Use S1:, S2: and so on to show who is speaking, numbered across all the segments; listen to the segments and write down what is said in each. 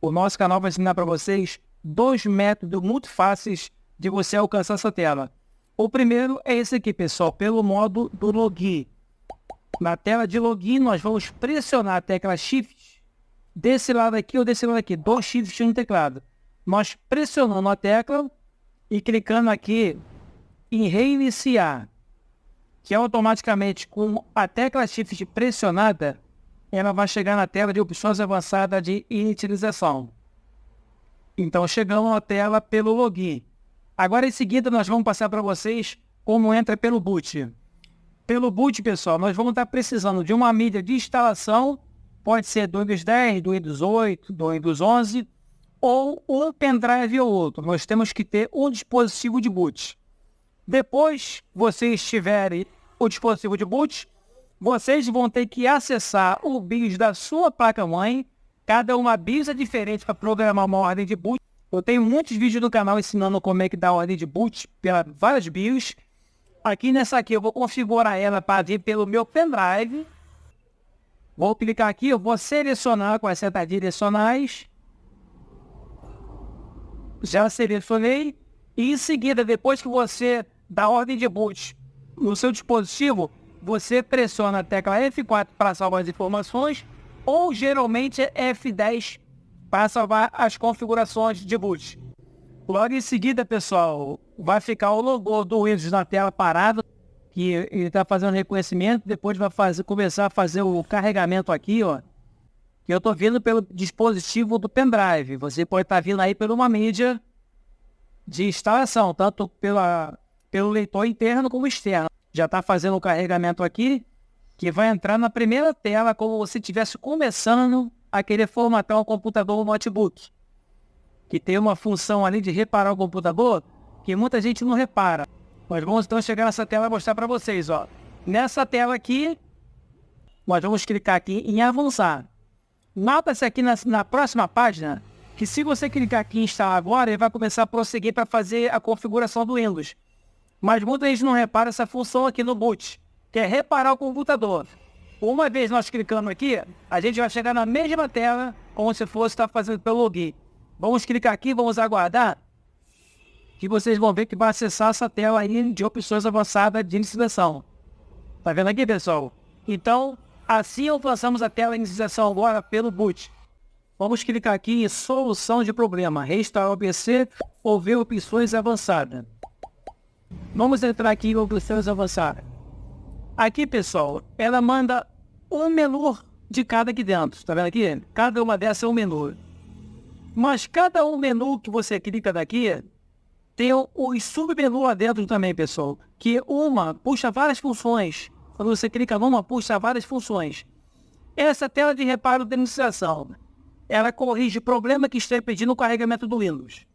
S1: O nosso canal vai ensinar para vocês 2 métodos muito fáceis de você alcançar essa tela. O primeiro é esse aqui, pessoal, pelo modo do login. Na tela de login, nós vamos pressionar a tecla Shift desse lado aqui ou desse lado aqui, 2 shifts no teclado. Nós pressionando a tecla e clicando aqui em reiniciar, que automaticamente com a tecla Shift pressionada, ela vai chegar na tela de opções avançadas de inicialização. Então chegamos na tela pelo login. Agora em seguida nós vamos passar para vocês como entra pelo boot. Pelo boot, pessoal, nós vamos estar precisando de uma mídia de instalação, pode ser do Windows 10, do Windows 8, do Windows 11, ou um pendrive ou outro. Nós temos que ter um dispositivo de boot. Depois vocês tiverem o dispositivo de boot, vocês vão ter que acessar o BIOS da sua placa-mãe. Cada uma BIOS é diferente para programar uma ordem de boot. Eu tenho muitos vídeos no canal ensinando como é que dá a ordem de boot para várias BIOS. Aqui nessa aqui eu vou configurar ela para vir pelo meu pendrive. Vou clicar aqui, eu vou selecionar com as setas direcionais. Já selecionei. E em seguida, depois que você dá a ordem de boot no seu dispositivo, você pressiona a tecla F4 para salvar as informações, ou geralmente é F10 para salvar as configurações de boot. Logo em seguida, pessoal, vai ficar o logo do Windows na tela parado, que ele está fazendo reconhecimento, depois vai começar a fazer o carregamento aqui, ó, que eu estou vindo pelo dispositivo do pendrive. Você pode estar vindo aí por uma mídia de instalação, tanto pelo leitor interno como externo. Já está fazendo o carregamento aqui, que vai entrar na primeira tela, como se estivesse começando a querer formatar um computador ou notebook. Que tem uma função ali de reparar o computador, que muita gente não repara. Nós vamos então chegar nessa tela e mostrar para vocês, ó. Nessa tela aqui, nós vamos clicar aqui em avançar. Nota-se aqui na próxima página, que se você clicar aqui em instalar agora, ele vai começar a prosseguir para fazer a configuração do Windows. Mas muita gente não repara essa função aqui no boot, que é reparar o computador. Uma vez nós clicando aqui, a gente vai chegar na mesma tela, como se fosse estar fazendo pelo login. Vamos clicar aqui, vamos aguardar, que vocês vão ver que vai acessar essa tela aí de opções avançadas de inicialização. Tá vendo aqui, pessoal? Então, assim alcançamos a tela de inicialização agora pelo boot. Vamos clicar aqui em solução de problema, restaurar o PC ou ver opções avançadas. Vamos entrar aqui em opções avançadas. Aqui, pessoal, ela manda um menu de cada aqui dentro. Tá vendo aqui? Cada uma dessas é um menu. Mas cada um menu que você clica daqui, tem os submenus lá dentro também, pessoal. Que uma puxa várias funções. Quando você clica numa, puxa várias funções. Essa tela de reparo de inicialização, ela corrige problema que esteja pedindo o carregamento do Windows.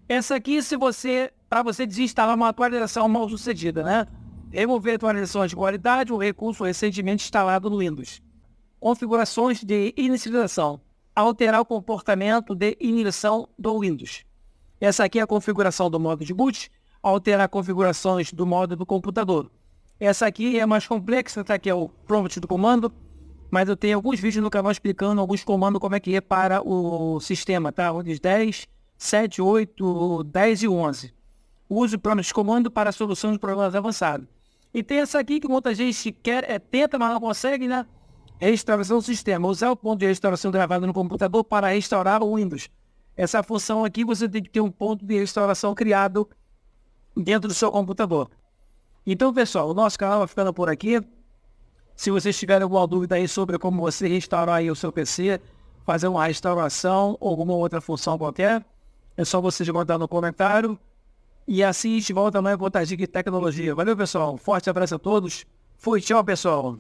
S1: Essa aqui, para você desinstalar uma atualização mal sucedida, né? Remover atualizações de qualidade, um recurso recentemente instalado no Windows. Configurações de inicialização. Alterar o comportamento de iniciação do Windows. Essa aqui é a configuração do modo de boot. Alterar configurações do modo do computador. Essa aqui é mais complexa, tá? Que é o prompt do comando. Mas eu tenho alguns vídeos no canal explicando alguns comandos como é que repara o sistema, tá? Windows 10, 7, 8, 10 e 11. Use o prompt de comando para a solução de problemas avançados. E tem essa aqui que muita gente tenta, mas não consegue, né? Restauração do sistema. Usar o ponto de restauração gravado no computador para restaurar o Windows. Essa função aqui você tem que ter um ponto de restauração criado dentro do seu computador. Então, pessoal, o nosso canal vai ficando por aqui. Se vocês tiverem alguma dúvida aí sobre como você restaurar aí o seu PC, fazer uma restauração ou alguma outra função qualquer, é só vocês botar no comentário. E assim a gente volta mais com outra dica de tecnologia. Valeu, pessoal. Forte abraço a todos. Fui, tchau, pessoal.